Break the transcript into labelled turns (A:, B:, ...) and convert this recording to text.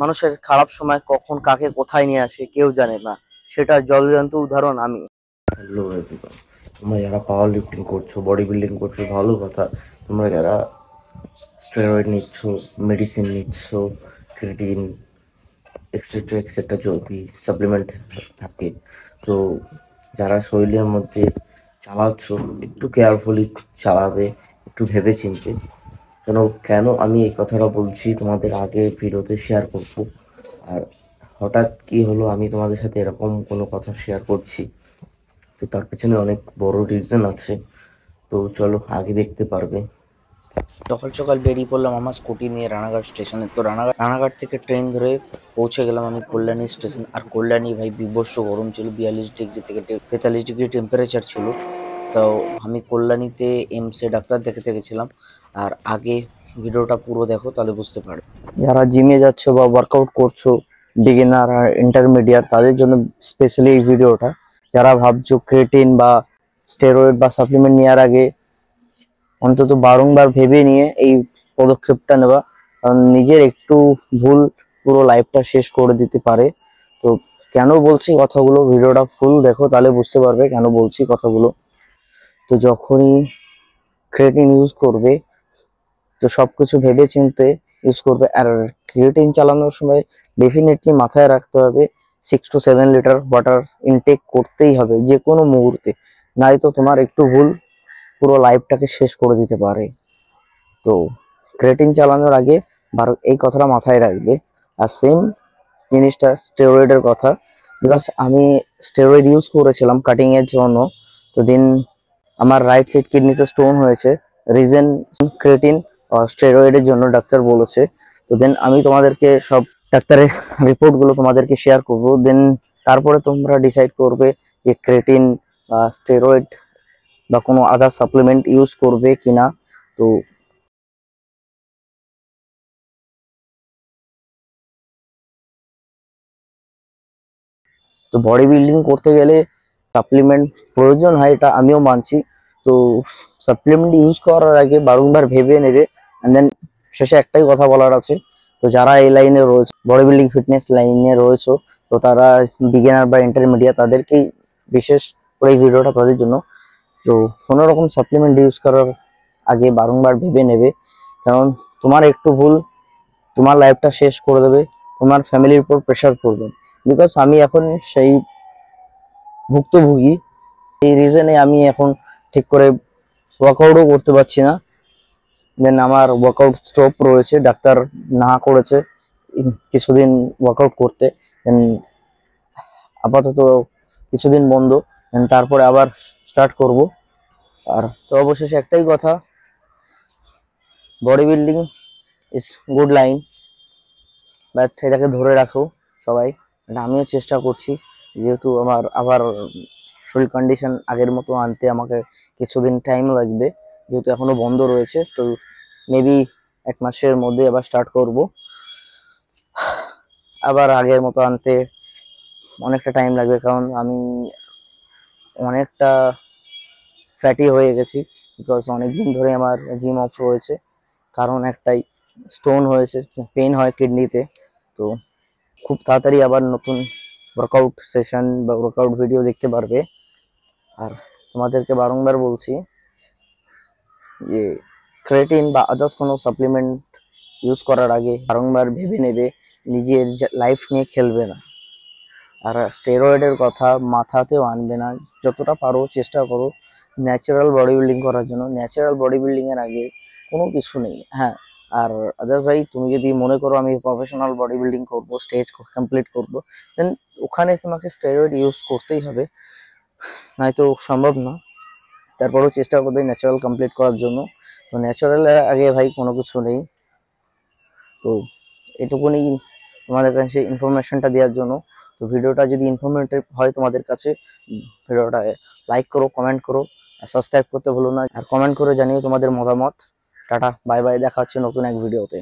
A: মানুষের খারাপ সময় কখন কাকে কোথায় নিয়ে আসে কেউ জানে না, সেটার জলজ্যান্ত উদাহরণ আমি।
B: হ্যালো এভরিওয়ান, তোমরা যারা পাওয়ার লিফটিং করছো, বডি বিল্ডিং করছো, ভালো কথা। তোমরা যারা স্টেরয়েড নিচ্ছ, মেডিসিন নিচ্ছ, ক্রিটিন এক্সেট্রা এক্সেট্রা যদি সাপ্লিমেন্ট থাকে, তো যারা শরীরের মধ্যে চালাচ্ছ একটু কেয়ারফুলি চালাবে, একটু ভেবে চিনতে। কেন আমি এই কথাটা বলছি তোমাদের আগে ভিডিওতে শেয়ার করব। আর হঠাৎ কি হলো আমি তোমাদের সাথে এরকম কোনো কথা শেয়ার করছি, তো তার পেছনে অনেক বড় রিজন আছে। তো চলো আগে দেখতে পারবে।
A: সকাল সকাল বেরিয়ে পড়লাম আমার স্কুটি নিয়ে রানাঘাট স্টেশনে। তো রানাঘাট থেকে ট্রেন ধরে পৌঁছে গেলাম আমি কল্যাণী স্টেশন। আর কল্যাণী ভাই বিভৎস গরম ছিল, 42 ডিগ্রি থেকে 43 ডিগ্রি টেম্পারেচার ছিল। তো আমি কল্যাণীতে এমসে ডাক্তার দেখাতে গেছিলাম। আর আগে ভিডিওটা পুরো দেখো, তাহলে বুঝতে পারবে। যারা জিমে যাচ্ছ বা ওয়ার্কআউট করছো, বিগিনার আর ইন্টারমিডিয়েট, তাদের জন্য স্পেশালি এই ভিডিওটা। যারা ভাবছো ক্রিয়েটিন বা স্টেরয়েড বা সাপ্লিমেন্ট নেওয়ার আগে অন্তত বারংবার ভেবে নিয়ে এই পদক্ষেপটা নেওয়া, কারণ নিজের একটু ভুল পুরো লাইফটা শেষ করে দিতে পারে। তো কেন বলছি কথাগুলো, ভিডিওটা ফুল দেখো তাহলে বুঝতে পারবে কেন বলছি কথাগুলো। তো যখনই ক্রিয়েটিন ইউজ করবে, তো সবকিছু ভেবে চিন্তে ইউজ করবে। আর ক্রিয়েটিন চালানোর সময় ডেফিনেটলি মাথায় রাখতে হবে 6 to 7 লিটার ওয়াটার ইনটেক করতেই হবে যে কোনো মুহূর্তে, নাই তো তোমার একটু ভুল পুরো লাইফটাকে শেষ করে দিতে পারে। তো ক্রিয়েটিন চালানোর আগে এই কথাটা মাথায় রাখবে। আর সেম জিনিসটা স্টেরয়েডের কথা, বিকজ আমি স্টেরয়েড ইউজ করেছিলাম কাটিং এর জন্য। তো দিন আমার রাইট সাইড কিডনিতে স্টোন হয়েছে, রিজন ক্রিয়েটিন স্টেরয়েডের জন্য ডাক্তার বলেছে। তো দেন আমি তোমাদেরকে সব ডাক্তারের রিপোর্ট গুলো তোমাদেরকে শেয়ার করব। দেন তারপরে তোমরা ডিসাইড করবে যে ক্রিয়েটিন বা স্টেরয়েড বা কোনো আদার সাপ্লিমেন্ট ইউজ করবে কিনা। তো তো বডি বিল্ডিং করতে গেলে সাপ্লিমেন্ট প্রয়োজন হয়, এটা আমিও মানছি। তো সাপ্লিমেন্ট ইউজ করার আগে বারংবার ভেবে নেবে। এন্ড দেন শেষে একটাই কথা বলার আছে, তো যারা এই লাইনে রয়েছে, বডি বিল্ডিং ফিটনেস লাইনে রয়েছে, তো তারা বিগিনার বা ইন্টারমিডিয়েট, তাদেরকেই বিশেষ করে এই ভিডিওটা তাদের জন্য। তো কোনো রকম সাপ্লিমেন্ট ইউজ করার আগে বারংবার ভেবে নেবে, কারণ তোমার একটু ভুল তোমার লাইফটা শেষ করে দেবে, তোমার ফ্যামিলির উপর প্রেশার পড়বে। বিকজ আমি এখন সেই ভুক্তভোগী, এই রিজনে আমি এখন ঠিক করে ওয়ার্কআউটও করতে পারছি না। দেন আমার ওয়ার্কআউট স্টপ রয়েছে, ডাক্তার না করেছে কিছুদিন ওয়ার্কআউট করতে। দেন আপাতত কিছুদিন বন্ধ, দেন তারপরে আবার স্টার্ট করব। আর তো অবশেষে একটাই কথা, body building is good line, but এটাকে ধরে রাখো সবাই। এটা আমিও চেষ্টা করছি, যেহেতু আমার আবার শরীর কন্ডিশন আগের মতো আনতে আমাকে কিছুদিন টাইম লাগবে, যেহেতু এখনো বন্ধ রয়েছে। তো মেবি 1 মাসের মধ্যে আবার স্টার্ট করব, আবার আগের মতো আনতে অনেকটা টাইম লাগবে, কারণ আমি অনেকটা ফ্যাটি হয়ে গেছি। বিকজ অনেকদিন ধরে আমার জিম অফ রয়েছে, কারণ একটাই, স্টোন হয়েছে, পেন হয় কিডনিতে। তো খুব তাড়াতাড়ি আবার নতুন ওয়ার্কআউট সেশন বা ওয়ার্কআউট ভিডিও দেখতে পারবে। আর তোমাদেরকে বারংবার বলছি যে ক্রিয়েটিন বা আদার্স কোনো সাপ্লিমেন্ট ইউজ করার আগে বারংবার ভেবে নেবে, নিজের লাইফ নিয়ে খেলবে না। আর স্টেরয়েডের কথা মাথাতেও আনবে না, যতটা পারো চেষ্টা করো ন্যাচারাল বডি বিল্ডিং করার জন্য। ন্যাচারাল বডি বিল্ডিং এর আগে কোনো কিছু নেই। হ্যাঁ, আর আদারওয়াইজ তুমি যদি মনে করো আমি প্রফেশনাল বডি বিল্ডিং করবো, স্টেজ কমপ্লিট করবো, দেন ওখানে তোমাকে স্টেরয়েড ইউজ করতেই হবে, নয়তো সম্ভব না। তারপরেও চেষ্টা করবে ন্যাচারাল কমপ্লিট করার জন্য। তো ন্যাচারাল আগে ভাই কোনো কিছু নেই। তো এটুকুনি তোমাদের কাছে ইনফরমেশনটা দেওয়ার জন্য। তো ভিডিওটা যদি ইনফরমেটিভ হয় তোমাদের কাছে, ভিডিওটা লাইক করো, কমেন্ট করো, আর সাবস্ক্রাইব করতে ভুলো না। আর কমেন্ট করে জানিও তোমাদের মতামত। টাটা, বাই বাই, দেখা হচ্ছে নতুন এক ভিডিওতে।